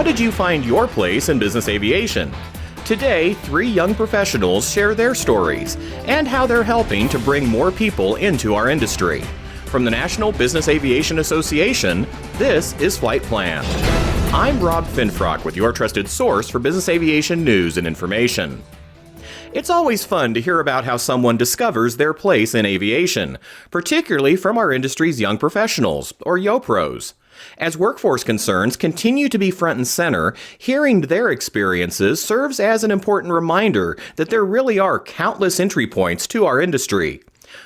How did you find your place in business aviation? Today, 3 young professionals share their stories and how they're helping to bring more people into our industry. From the National Business Aviation Association, this is Flight Plan. I'm Rob Finfrock with your trusted source for business aviation news and information. It's always fun to hear about how someone discovers their place in aviation, particularly from our industry's young professionals, or YoPros. As workforce concerns continue to be front and center, hearing their experiences serves as an important reminder that there really are countless entry points to our industry.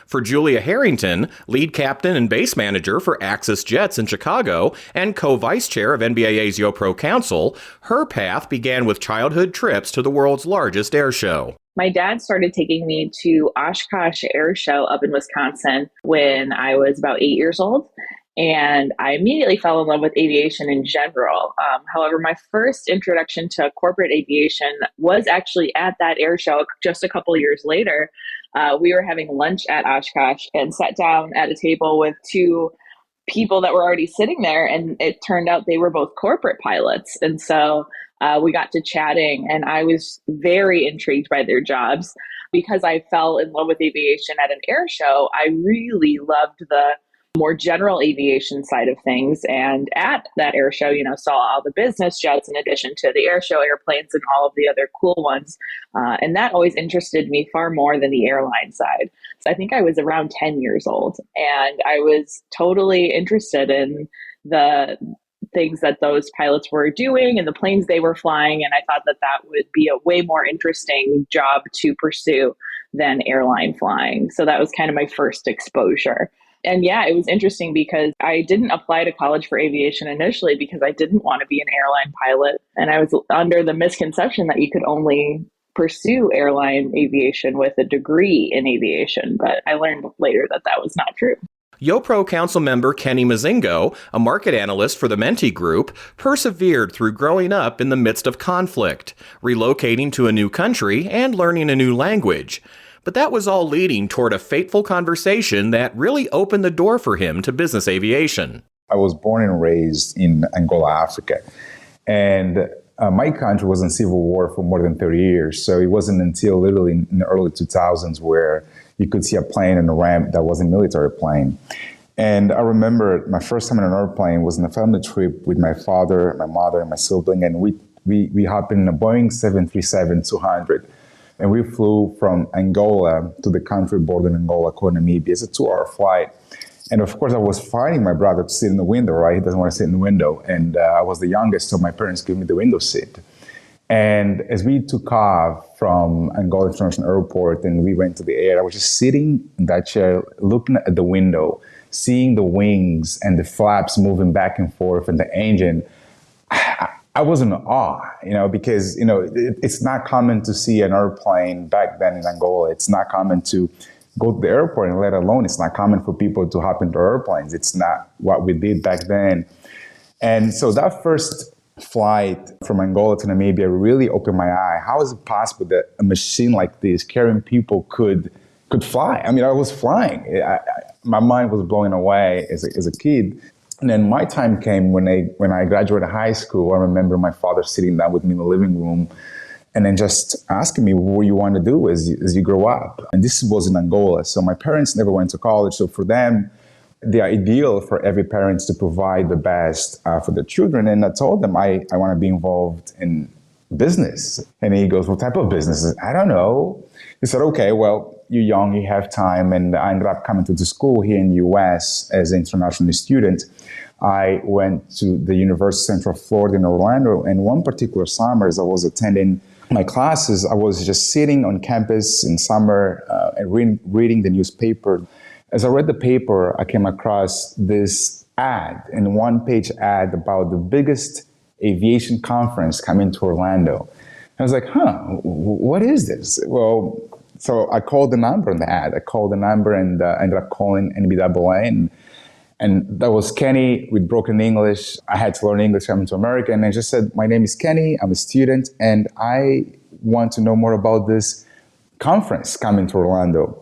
For Julia Harrington, lead captain and base manager for Axis Jets in Chicago and co-vice chair of NBAA's YoPro Council, her path began with childhood trips to the world's largest air show. My dad started taking me to Oshkosh Air Show up in Wisconsin when I was about 8 years old. And I immediately fell in love with aviation in general. However, my first introduction to corporate aviation was actually at that air show just a couple years later. We were having lunch at Oshkosh and sat down at a table with 2 people that were already sitting there. And it turned out they were both corporate pilots. And so we got to chatting, and I was very intrigued by their jobs. Because I fell in love with aviation at an air show, I really loved the more general aviation side of things. And at that air show, saw all the business jets in addition to the air show airplanes and all of the other cool ones. And that always interested me far more than the airline side. So I think I was around 10 years old, and I was totally interested in the things that those pilots were doing and the planes they were flying. And I thought that that would be a way more interesting job to pursue than airline flying. So that was kind of my first exposure. And yeah, it was interesting because I didn't apply to college for aviation initially because I didn't want to be an airline pilot. And I was under the misconception that you could only pursue airline aviation with a degree in aviation. But I learned later that that was not true. YoPro Council member Kenny Mazingo, a market analyst for the Menti Group, persevered through growing up in the midst of conflict, relocating to a new country, and learning a new language. But that was all leading toward a fateful conversation that really opened the door for him to business aviation. I was born and raised in Angola, Africa. And my country was in civil war for more than 30 years. So it wasn't until literally in the early 2000s where you could see a plane in a ramp that was a military plane. And I remember my first time in an airplane was on a family trip with my father, my mother, and my sibling. And we hopped in a Boeing 737-200. And we flew from Angola to the country border in Angola called Namibia. It's a 2-hour flight. And of course, I was fighting my brother to sit in the window, right? He doesn't want to sit in the window. And I was the youngest, so my parents gave me the window seat. And as we took off from Angola International Airport and we went to the air, I was just sitting in that chair, looking at the window, seeing the wings and the flaps moving back and forth and the engine. I was in awe, because, it's not common to see an airplane back then in Angola. It's not common to go to the airport, and let alone it's not common for people to hop into airplanes. It's not what we did back then. And so that first flight from Angola to Namibia really opened my eye. How is it possible that a machine like this carrying people could fly? I mean, I was flying. My mind was blowing away as a kid. And then my time came when I graduated high school. I remember my father sitting down with me in the living room and then just asking me what you want to do as you grow up. And this was in Angola. So my parents never went to college. So for them, the ideal for every parent is to provide the best for their children. And I told them I want to be involved in business. And he goes, what type of business? I don't know. He said, okay, well, you're young, you have time. And I ended up coming to the school here in the US as an international student. I went to the University of Central Florida in Orlando. And one particular summer, as I was attending my classes, I was just sitting on campus in summer and reading the newspaper. As I read the paper, I came across this ad, and one-page ad about the biggest aviation conference coming to Orlando. I was like, what is this? Well, so I called the number in the ad. I called the number and ended up calling NBAA. And that was Kenny with broken English. I had to learn English coming to America. And I just said, my name is Kenny. I'm a student. And I want to know more about this conference coming to Orlando.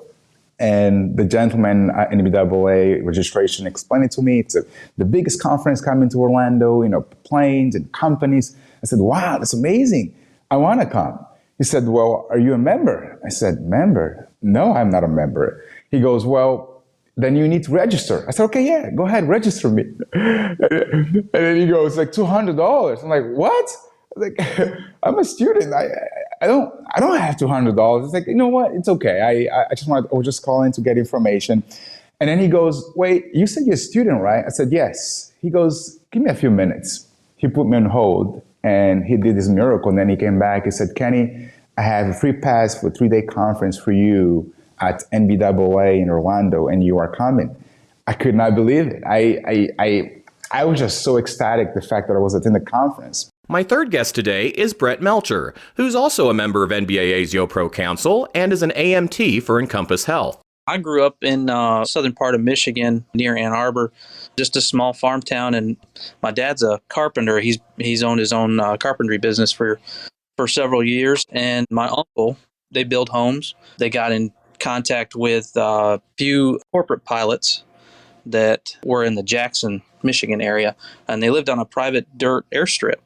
And the gentleman at NBAA registration explained it to me. It's the biggest conference coming to Orlando, planes and companies. I said, wow, that's amazing. I want to come. He said, well, are you a member? I said, member? No, I'm not a member. He goes, well, then you need to register. I said, okay, yeah, go ahead, register me. And then he goes, like $200. I'm like, what? Like, I'm a student. I don't have $200. It's like, you know what? It's okay. I was just calling to get information. And then he goes, wait, you said you're a student, right? I said, yes. He goes, give me a few minutes. He put me on hold and he did this miracle. And then he came back. He said, Kenny, I have a free pass for a 3-day conference for you at NBAA in Orlando, and you are coming. I could not believe it. I was just so ecstatic, the fact that I was attending the conference. My third guest today is Brett Melcher, who's also a member of NBAA's YoPro Council and is an AMT for Encompass Health. I grew up in southern part of Michigan near Ann Arbor, just a small farm town, and my dad's a carpenter. He's owned his own carpentry business for several years, and my uncle, they build homes. They got in contact with a few corporate pilots that were in the Jackson, Michigan area, and they lived on a private dirt airstrip.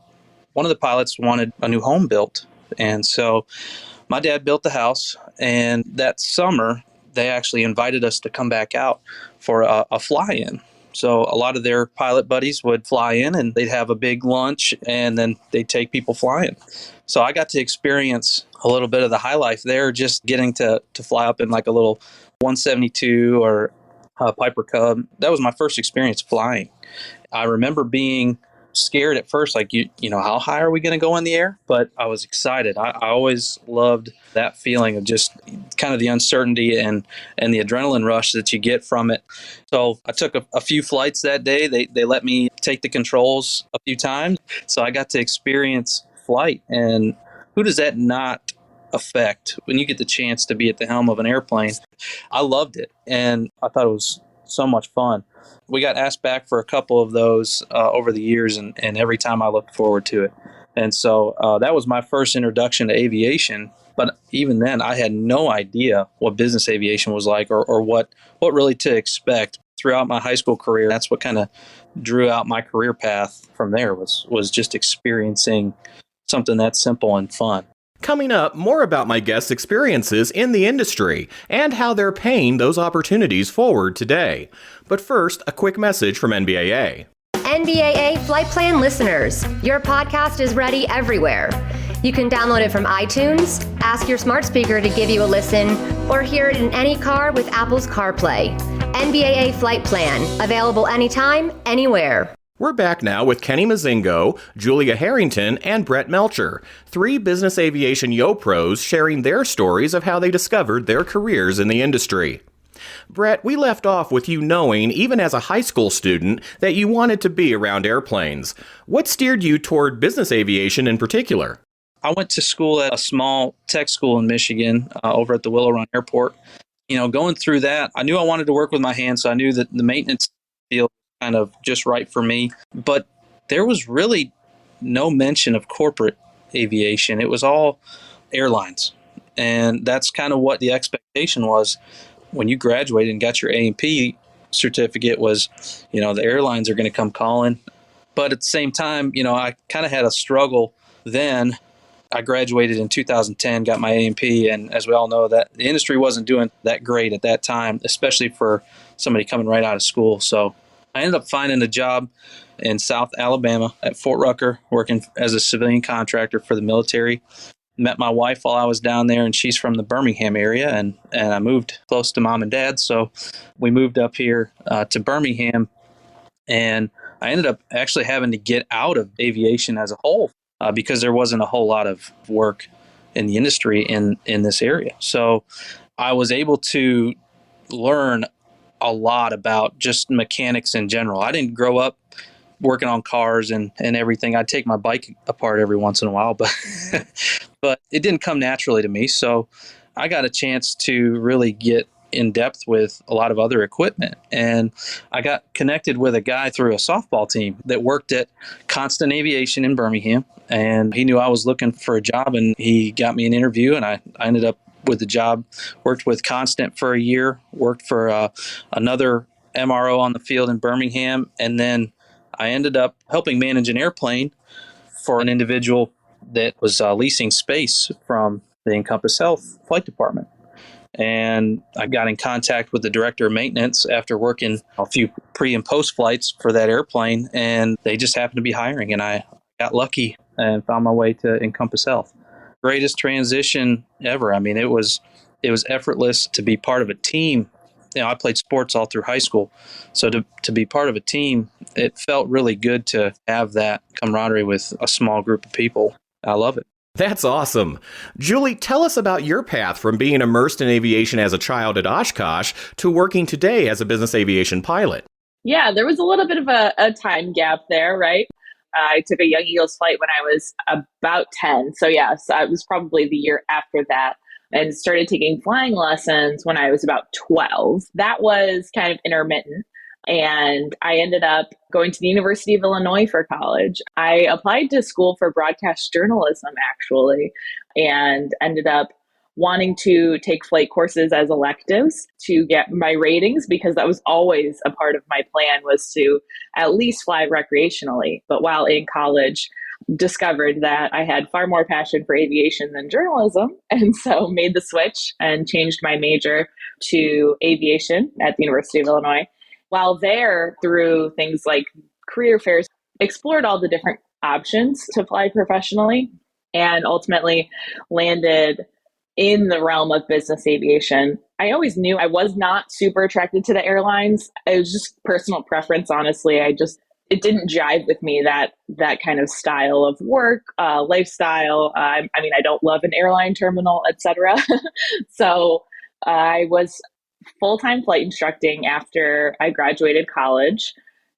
One of the pilots wanted a new home built, and so my dad built the house, and that summer they actually invited us to come back out for a fly-in. So a lot of their pilot buddies would fly in, and they'd have a big lunch, and then they'd take people flying. So I got to experience a little bit of the high life there, just getting to fly up in like a little 172 or Piper Cub. That was my first experience flying. I remember being scared at first, like, you know, how high are we going to go in the air? But I was excited. I always loved that feeling of just kind of the uncertainty and the adrenaline rush that you get from it. So I took a few flights that day. They let me take the controls a few times. So I got to experience flight. And who does that not affect when you get the chance to be at the helm of an airplane? I loved it. And I thought it was so much fun. We got asked back for a couple of those over the years, and every time I looked forward to it. And so that was my first introduction to aviation. But even then, I had no idea what business aviation was like or what really to expect. Throughout my high school career, that's what kind of drew out my career path from there was just experiencing something that simple and fun. Coming up, more about my guests' experiences in the industry and how they're paying those opportunities forward today. But first, a quick message from NBAA. NBAA Flight Plan listeners, your podcast is ready everywhere. You can download it from iTunes, ask your smart speaker to give you a listen, or hear it in any car with Apple's CarPlay. NBAA Flight Plan, available anytime, anywhere. We're back now with Kenny Mazingo, Julia Harrington, and Brett Melcher, 3 business aviation YoPros sharing their stories of how they discovered their careers in the industry. Brett, we left off with you knowing, even as a high school student, that you wanted to be around airplanes. What steered you toward business aviation in particular? I went to school at a small tech school in Michigan over at the Willow Run Airport. You know, going through that, I knew I wanted to work with my hands, so I knew that the maintenance field kind of just right for me. But there was really no mention of corporate aviation. It was all airlines. And that's kind of what the expectation was when you graduated and got your A&P certificate was, you know, the airlines are going to come calling. But at the same time, you know, I kind of had a struggle then. I graduated in 2010, got my A&P, and as we all know, that the industry wasn't doing that great at that time, especially for somebody coming right out of school. So I ended up finding a job in South Alabama at Fort Rucker, working as a civilian contractor for the military. Met my wife while I was down there, and she's from the Birmingham area, and I moved close to mom and dad. So we moved up here to Birmingham, and I ended up actually having to get out of aviation as a whole because there wasn't a whole lot of work in the industry in this area. So I was able to learn a lot about just mechanics in general. I didn't grow up working on cars and everything. I'd take my bike apart every once in a while, but but it didn't come naturally to me. So I got a chance to really get in depth with a lot of other equipment. And I got connected with a guy through a softball team that worked at Constant Aviation in Birmingham. And he knew I was looking for a job, and he got me an interview, and I ended up with the job. Worked with Constant for a year, worked for another MRO on the field in Birmingham, and then I ended up helping manage an airplane for an individual that was leasing space from the Encompass Health Flight Department. And I got in contact with the director of maintenance after working a few pre and post flights for that airplane, and they just happened to be hiring, and I got lucky and found my way to Encompass Health. Greatest transition ever. I mean, it was effortless to be part of a team. You know, I played sports all through high school, so to be part of a team, it felt really good to have that camaraderie with a small group of people. I love it. That's awesome. Julie, tell us about your path from being immersed in aviation as a child at Oshkosh to working today as a business aviation pilot. Yeah, there was a little bit of a time gap there, right? I took a Young Eagles flight when I was about 10. So yes, I was probably the year after that, and started taking flying lessons when I was about 12. That was kind of intermittent. And I ended up going to the University of Illinois for college. I applied to school for broadcast journalism, actually, and ended up wanting to take flight courses as electives to get my ratings, because that was always a part of my plan, was to at least fly recreationally. But while in college, discovered that I had far more passion for aviation than journalism, and so made the switch and changed my major to aviation at the University of Illinois. While there, through things like career fairs, explored all the different options to fly professionally, and ultimately landed in the realm of business aviation. I always knew I was not super attracted to the airlines. It was just personal preference, honestly. It didn't jive with me, that kind of style of work, lifestyle. I mean, I don't love an airline terminal, etc. So I was full-time flight instructing after I graduated college,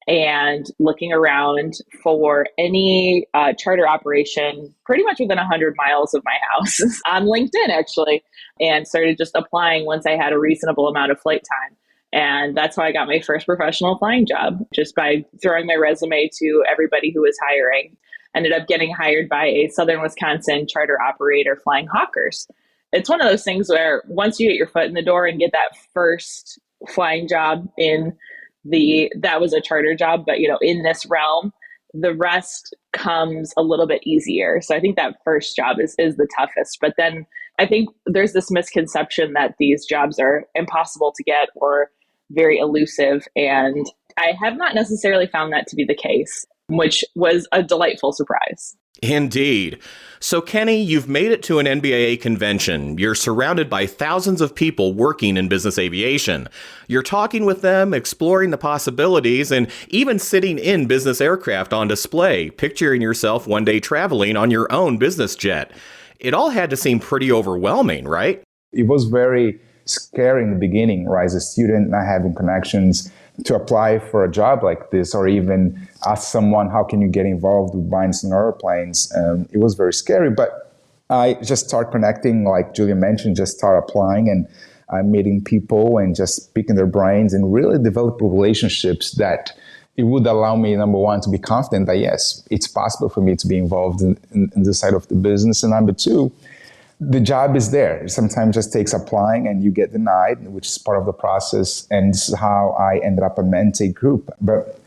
and looking around for any charter operation pretty much within 100 miles of my house on LinkedIn, actually, and started just applying once I had a reasonable amount of flight time. And that's how I got my first professional flying job, just by throwing my resume to everybody who was hiring. Ended up getting hired by a Southern Wisconsin charter operator flying Hawkers. It's one of those things where once you get your foot in the door and get that first flying job that was a charter job, but in this realm, the rest comes a little bit easier. So I think that first job is the toughest. But then I think there's this misconception that these jobs are impossible to get or very elusive. And I have not necessarily found that to be the case, which was a delightful surprise. Indeed. So, Kenny, you've made it to an NBAA convention. You're surrounded by thousands of people working in business aviation. You're talking with them, exploring the possibilities, and even sitting in business aircraft on display, picturing yourself one day traveling on your own business jet. It all had to seem pretty overwhelming, right? It was very scary in the beginning, right? As a student, not having connections to apply for a job like this, or even ask someone, how can you get involved with buying some airplanes? It was very scary, but I just start connecting, like Julia mentioned, just start applying and meeting people and just picking their brains and really develop relationships that it would allow me, number one, to be confident that, yes, it's possible for me to be involved in this side of the business. And number two, the job is there. Sometimes just takes applying and you get denied, which is part of the process. And this is how I ended up at Mente Group. But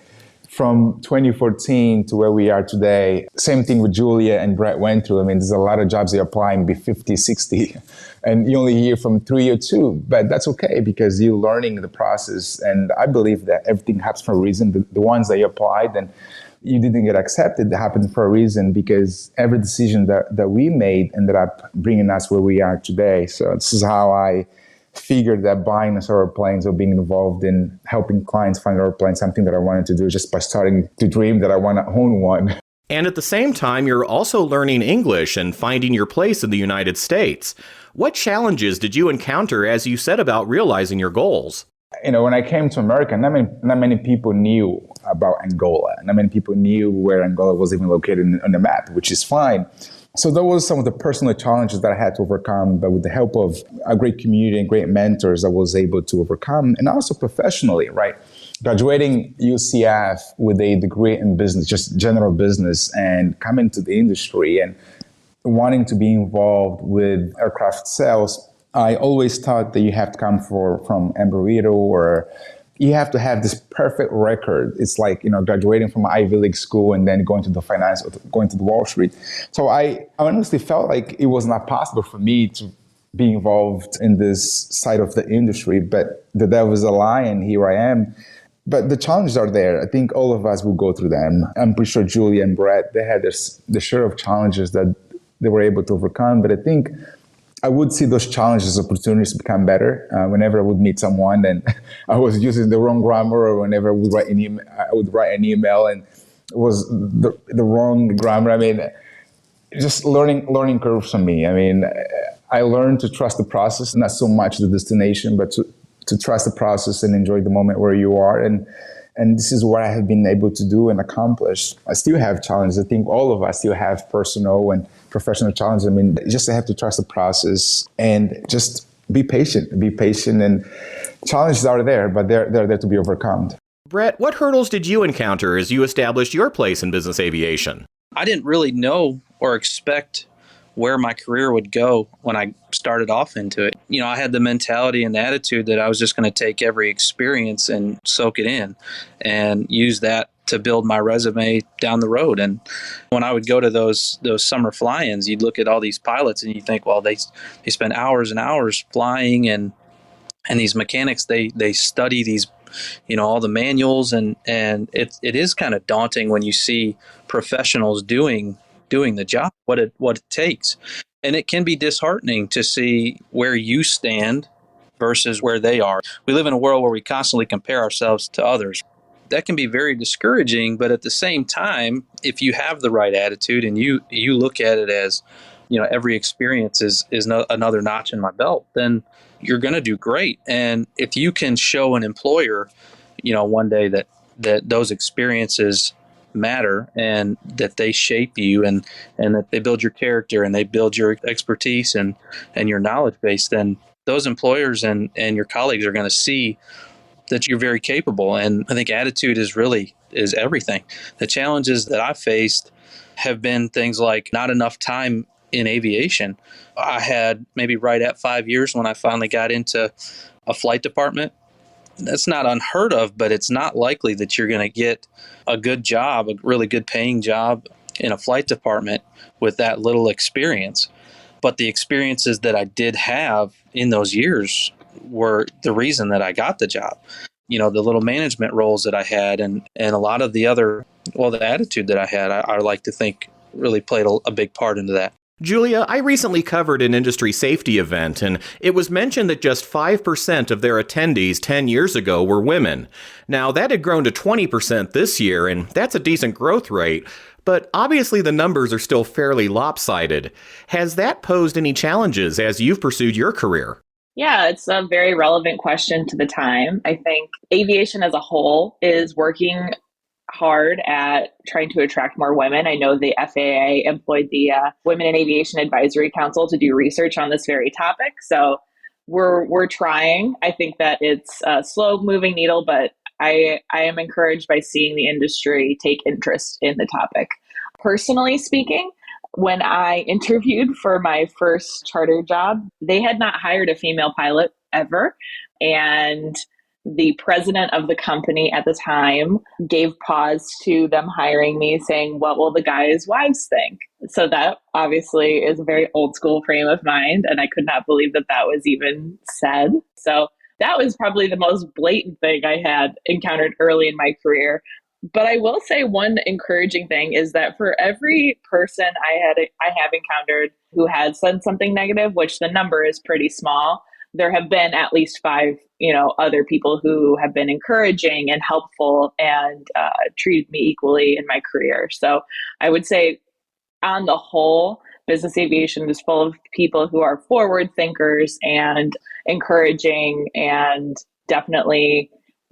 from 2014 to where we are today, same thing with Julia and Brett went through. I mean, there's a lot of jobs they apply and be 50, 60, and you only hear from 3 or 2. But that's okay, because you're learning the process. And I believe that everything happens for a reason. The ones that you applied and you didn't get accepted, happened for a reason, because every decision that we made ended up bringing us where we are today. So this is how I figured that buying us airplanes or being involved in helping clients find airplanes, something that I wanted to do just by starting to dream that I want to own one. And at the same time, you're also learning English and finding your place in the United States. What challenges did you encounter as you set about realizing your goals? When I came to America, not many people knew about Angola. Not many people knew where Angola was even located on the map, which is fine. So that was some of the personal challenges that I had to overcome, but with the help of a great community and great mentors, I was able to overcome. And also professionally, right? Graduating UCF with a degree in business, just general business, and coming to the industry and wanting to be involved with aircraft sales, I always thought that you have to come from Embry-Riddle, or you have to have this perfect record. It's like, graduating from Ivy League school and then going to the finance, going to the Wall Street. So I honestly felt like it was not possible for me to be involved in this side of the industry, but the devil's a lie, and here I am. But the challenges are there. I think all of us will go through them. I'm pretty sure Julia and Brett, they had their share of challenges that they were able to overcome. But I think I would see those challenges as opportunities to become better. Whenever I would meet someone and I was using the wrong grammar, or whenever I would write an email and it was the wrong grammar. I mean, just learning curves for me. I mean, I learned to trust the process, not so much the destination, but to trust the process and enjoy the moment where you are. And this is what I have been able to do and accomplish. I still have challenges. I think all of us still have personal and professional challenges. I mean, just have to trust the process and just be patient, and challenges are there, but they're there to be overcome. Brett, what hurdles did you encounter as you established your place in business aviation? I didn't really know or expect where my career would go when I started off into it. I had the mentality and the attitude that I was just going to take every experience and soak it in and use that to build my resume down the road. And when I would go to those summer fly-ins, you'd look at all these pilots and you think, well, they spend hours and hours flying, and these mechanics, they study these, all the manuals, and it is kind of daunting when you see professionals doing the job, what it takes. And it can be disheartening to see where you stand versus where they are. We live in a world where we constantly compare ourselves to others. That can be very discouraging, but at the same time, if you have the right attitude and you look at it as, every experience is another notch in my belt, then you're going to do great. And if you can show an employer, one day that those experiences matter and that they shape you and that they build your character and they build your expertise and your knowledge base, then those employers and your colleagues are going to see that you're very capable. And I think attitude is everything. The challenges that I faced have been things like not enough time in aviation. I had maybe right at 5 years when I finally got into a flight department. That's not unheard of, but it's not likely that you're going to get a good job, a really good paying job in a flight department with that little experience. But the experiences that I did have in those years were the reason that I got the job. The little management roles that I had and a lot of the the attitude that I had, I like to think really played a big part into that. Julia, I recently covered an industry safety event, and it was mentioned that just 5% of their attendees 10 years ago were women. Now, that had grown to 20% this year, and that's a decent growth rate, but obviously the numbers are still fairly lopsided. Has that posed any challenges as you've pursued your career? Yeah, it's a very relevant question to the time. I think aviation as a whole is working hard at trying to attract more women. I know the FAA employed the Women in Aviation Advisory Council to do research on this very topic. So we're trying. I think that it's a slow moving needle, but I am encouraged by seeing the industry take interest in the topic. Personally speaking, when I interviewed for my first charter job, they had not hired a female pilot ever. And the president of the company at the time gave pause to them hiring me, saying, what will the guys' wives think? So that obviously is a very old school frame of mind. And I could not believe that that was even said. So that was probably the most blatant thing I had encountered early in my career. But I will say one encouraging thing is that for every person I have encountered who had said something negative, which the number is pretty small, there have been at least 5, other people who have been encouraging and helpful and treated me equally in my career. So I would say on the whole, business aviation is full of people who are forward thinkers and encouraging and definitely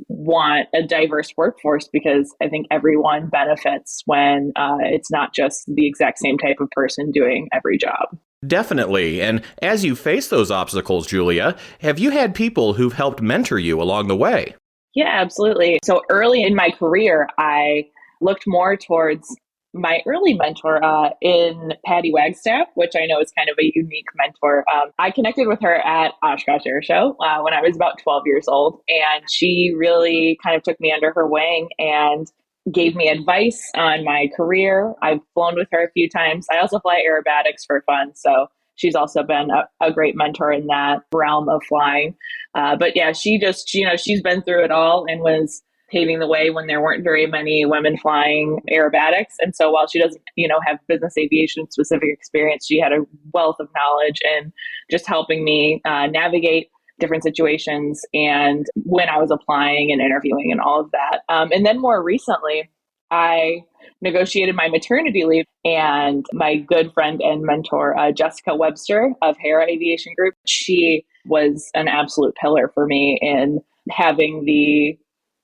want a diverse workforce, because I think everyone benefits when it's not just the exact same type of person doing every job. Definitely. And as you face those obstacles, Julia, have you had people who've helped mentor you along the way? Yeah, absolutely. So early in my career, I looked more towards My early mentor in Patty Wagstaff, which I know is kind of a unique mentor. I connected with her at Oshkosh Air Show when I was about 12 years old, and she really kind of took me under her wing and gave me advice on my career. I've flown with her a few times. I also fly aerobatics for fun, so she's also been a great mentor in that realm of flying. But yeah, she just, she's been through it all and was paving the way when there weren't very many women flying aerobatics. And so while she doesn't, have business aviation specific experience, she had a wealth of knowledge and just helping me navigate different situations and when I was applying and interviewing and all of that. And then more recently, I negotiated my maternity leave, and my good friend and mentor, Jessica Webster of Hera Aviation Group, she was an absolute pillar for me in having the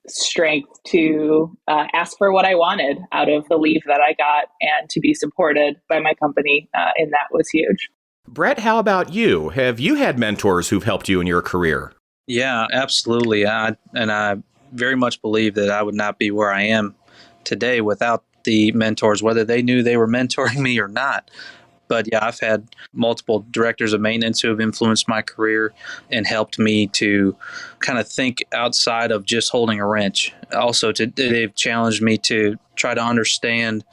strength to ask for what I wanted out of the leave that I got and to be supported by my company. And that was huge. Brett, how about you? Have you had mentors who've helped you in your career? Yeah, absolutely. I very much believe that I would not be where I am today without the mentors, whether they knew they were mentoring me or not. But yeah, I've had multiple directors of maintenance who have influenced my career and helped me to kind of think outside of just holding a wrench. Also, they've challenged me to try to understand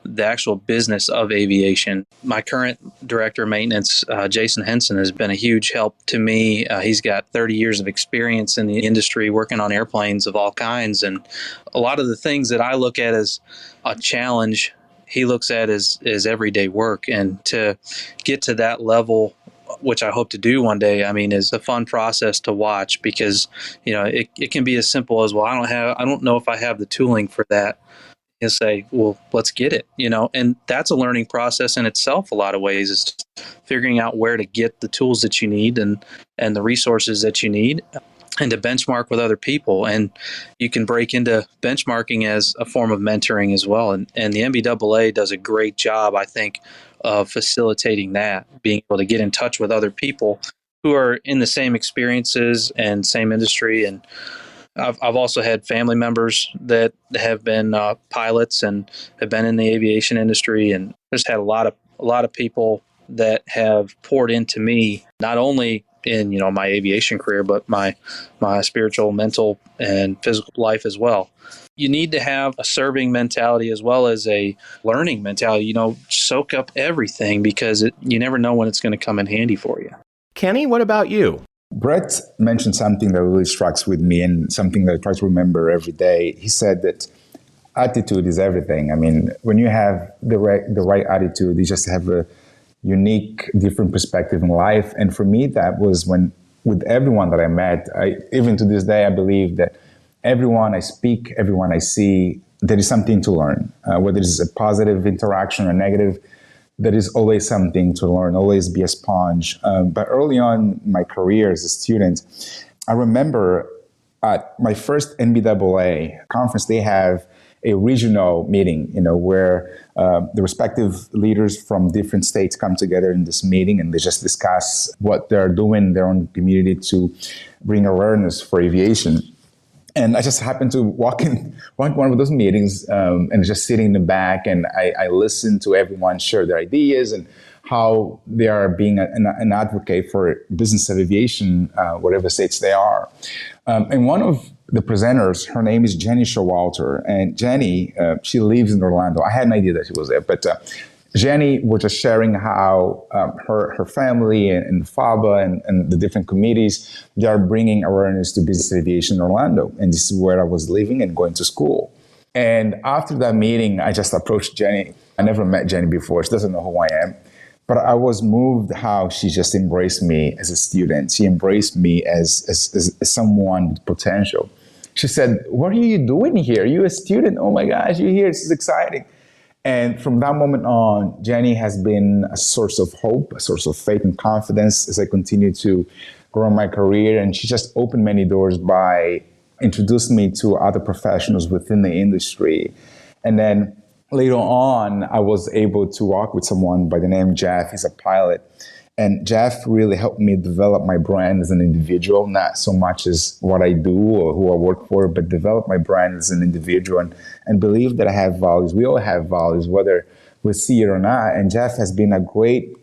the actual business of aviation. My current director of maintenance, Jason Henson, has been a huge help to me. He's got 30 years of experience in the industry working on airplanes of all kinds. And a lot of the things that I look at as a challenge, he looks at as everyday work. And to get to that level, which I hope to do one day, is a fun process to watch because, it can be as simple as, well, I don't know if I have the tooling for that. And say, well, let's get it, and that's a learning process in itself. A lot of ways is just figuring out where to get the tools that you need and the resources that you need, and to benchmark with other people. And you can break into benchmarking as a form of mentoring as well. And the NBAA does a great job, I think, of facilitating that, being able to get in touch with other people who are in the same experiences and same industry. And I've also had family members that have been pilots and have been in the aviation industry, and just had a lot of people that have poured into me, not only in my aviation career, but my spiritual, mental, and physical life as well. You need to have a serving mentality as well as a learning mentality. Soak up everything because you never know when it's going to come in handy for you. Kenny, what about you? Brett mentioned something that really strikes with me and something that I try to remember every day. He said that attitude is everything. When you have the right attitude, you just have a unique, different perspective in life. And for me, that was with everyone that I met, even to this day, I believe that everyone I speak, everyone I see, there is something to learn, whether it's a positive interaction or negative. There is always something to learn, always be a sponge. But early on in my career as a student, I remember at my first NBAA conference, they have a regional meeting, where the respective leaders from different states come together in this meeting and they just discuss what they're doing in their own community to bring awareness for aviation. And I just happened to walk in one of those meetings and just sitting in the back, and I listened to everyone share their ideas and how they are being an advocate for business of aviation, whatever states they are. And one of the presenters, her name is Jenny Showalter, and Jenny, she lives in Orlando. I had no idea that she was there, but Jenny was just sharing how her family and FABA and the different committees, they are bringing awareness to business aviation in Orlando. And this is where I was living and going to school. And after that meeting, I just approached Jenny. I never met Jenny before. She doesn't know who I am. But I was moved how she just embraced me as a student. She embraced me as someone with potential. She said, "What are you doing here? You're a student. Oh my gosh, you're here. This is exciting." And from that moment on, Jenny has been a source of hope, a source of faith and confidence as I continue to grow my career. And she just opened many doors by introducing me to other professionals within the industry. And then later on, I was able to walk with someone by the name Jeff. He's a pilot. And Jeff really helped me develop my brand as an individual, not so much as what I do or who I work for, but develop my brand as an individual and believe that I have values. We all have values, whether we see it or not. And Jeff has been a great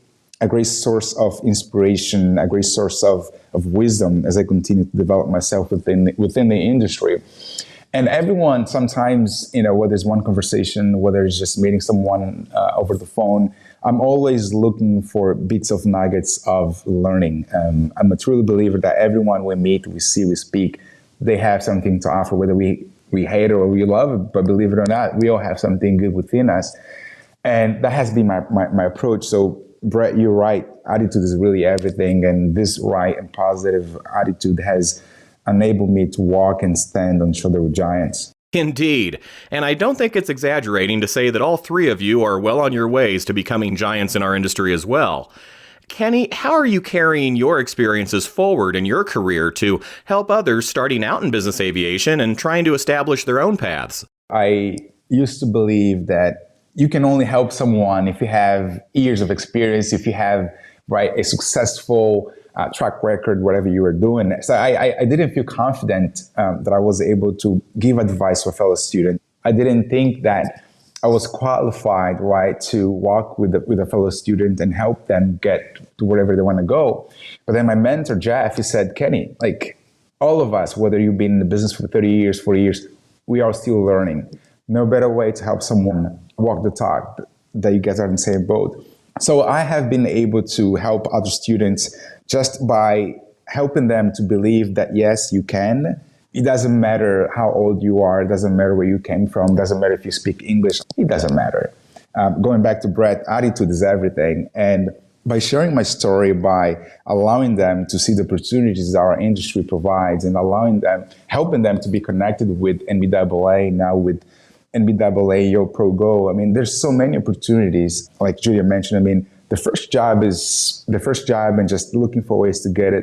source of inspiration, a great source of wisdom as I continue to develop myself within the industry. And everyone sometimes, whether it's one conversation, whether it's just meeting someone over the phone, I'm always looking for bits of nuggets of learning. I'm a true believer that everyone we meet, we see, we speak, they have something to offer, whether we hate it or we love it, but believe it or not, we all have something good within us. And that has been my approach. So Brett, you're right. Attitude is really everything. And this right and positive attitude has enabled me to walk and stand on shoulder with giants. Indeed. And I don't think it's exaggerating to say that all three of you are well on your ways to becoming giants in our industry as well. Kenny, how are you carrying your experiences forward in your career to help others starting out in business aviation and trying to establish their own paths? I used to believe that you can only help someone if you have years of experience, if you have a successful track record, whatever you were doing. So I didn't feel confident that I was able to give advice to a fellow student. I didn't think that I was qualified, to walk with a fellow student and help them get to wherever they want to go. But then my mentor, Jeff, he said, Kenny, all of us, whether you've been in the business for 30 years, 40 years, we are still learning. No better way to help someone walk the talk that you guys are in the same boat. So I have been able to help other students just by helping them to believe that, yes, you can. It doesn't matter how old you are. It doesn't matter where you came from. It doesn't matter if you speak English. It doesn't matter. Going back to Brett, attitude is everything. And by sharing my story, by allowing them to see the opportunities that our industry provides and helping them to be connected with NBAA, now with NBAA Yo Pro Go. I mean, there's so many opportunities. Like Julia mentioned, the first job and just looking for ways to get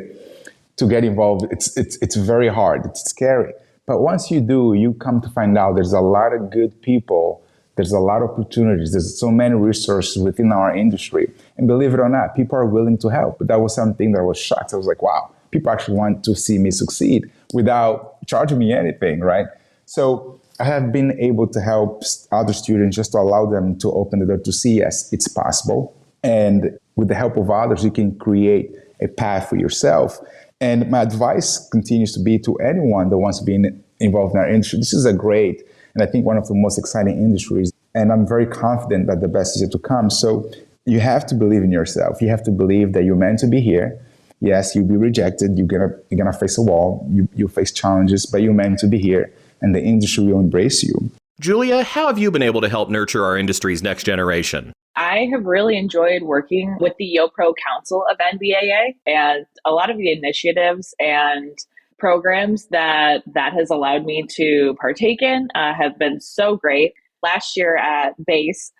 involved. It's very hard. It's scary. But once you do, you come to find out there's a lot of good people. There's a lot of opportunities. There's so many resources within our industry. And believe it or not, people are willing to help. But that was something that I was shocked. I was like, wow, people actually want to see me succeed without charging me anything, right? So I have been able to help other students just to allow them to open the door to see, yes, it's possible. And with the help of others, you can create a path for yourself. And my advice continues to be to anyone that wants to be involved in our industry. This is a great, and I think one of the most exciting industries. And I'm very confident that the best is yet to come. So you have to believe in yourself. You have to believe that you're meant to be here. Yes, you'll be rejected. You're gonna face a wall. You'll face challenges, but you're meant to be here. And the industry will embrace you. Julia, how have you been able to help nurture our industry's next generation? I have really enjoyed working with the YoPro Council of NBAA, and a lot of the initiatives and programs that has allowed me to partake in have been so great. Last year at BASE,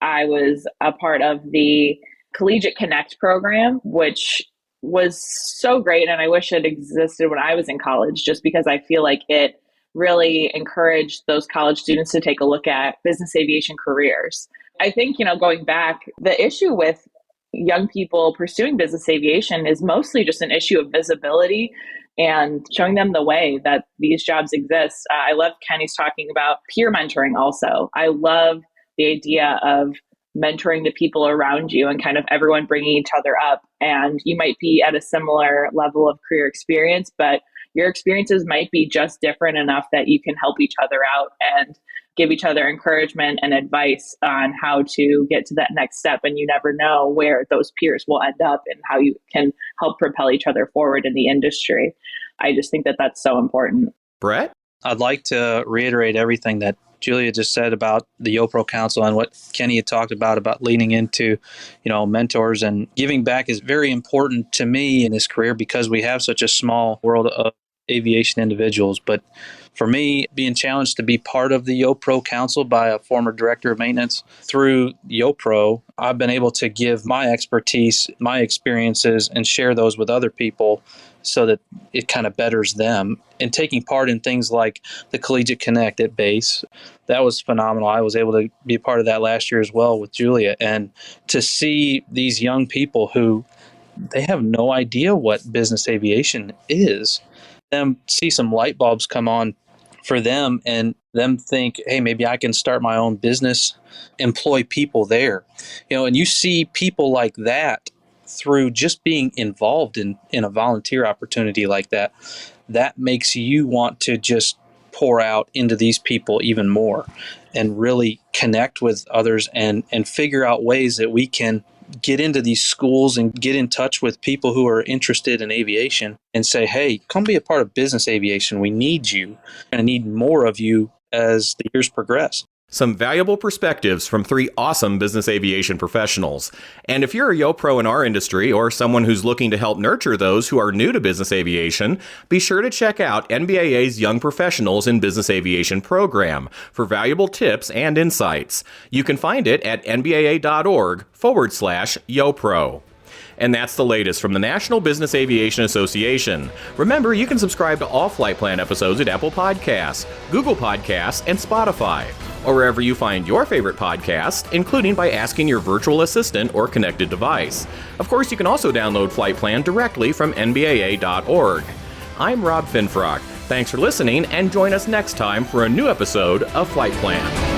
I was a part of the Collegiate Connect program, which was so great. And I wish it existed when I was in college, just because I feel like it really encouraged those college students to take a look at business aviation careers. I think, going back, the issue with young people pursuing business aviation is mostly just an issue of visibility and showing them the way that these jobs exist. I love Kenny's talking about peer mentoring also. I love the idea of mentoring the people around you and kind of everyone bringing each other up. And you might be at a similar level of career experience, but your experiences might be just different enough that you can help each other out and give each other encouragement and advice on how to get to that next step. And you never know where those peers will end up and how you can help propel each other forward in the industry. I just think that that's so important. Brett? I'd like to reiterate everything that Julia just said about the YoPro Council and what Kenny had talked about leaning into, mentors, and giving back is very important to me in this career because we have such a small world of aviation individuals. But for me, being challenged to be part of the YoPro Council by a former director of maintenance through YoPro, I've been able to give my expertise, my experiences, and share those with other people so that it kind of betters them. And taking part in things like the Collegiate Connect at BASE, that was phenomenal. I was able to be a part of that last year as well with Julia. And to see these young people who they have no idea what business aviation is. Them see some light bulbs come on for them and them think, hey, maybe I can start my own business, employ people there. And you see people like that through just being involved in a volunteer opportunity like that. That makes you want to just pour out into these people even more and really connect with others and figure out ways that we can get into these schools and get in touch with people who are interested in aviation and say, hey, come be a part of business aviation. We need you and I need more of you as the years progress. Some valuable perspectives from 3 awesome business aviation professionals. And if you're a YoPro in our industry or someone who's looking to help nurture those who are new to business aviation, be sure to check out NBAA's Young Professionals in Business Aviation program for valuable tips and insights. You can find it at nbaa.org/YoPro. And that's the latest from the National Business Aviation Association. Remember, you can subscribe to all Flight Plan episodes at Apple Podcasts, Google Podcasts, and Spotify, or wherever you find your favorite podcast, including by asking your virtual assistant or connected device. Of course, you can also download Flight Plan directly from nbaa.org. I'm Rob Finfrock. Thanks for listening, and join us next time for a new episode of Flight Plan.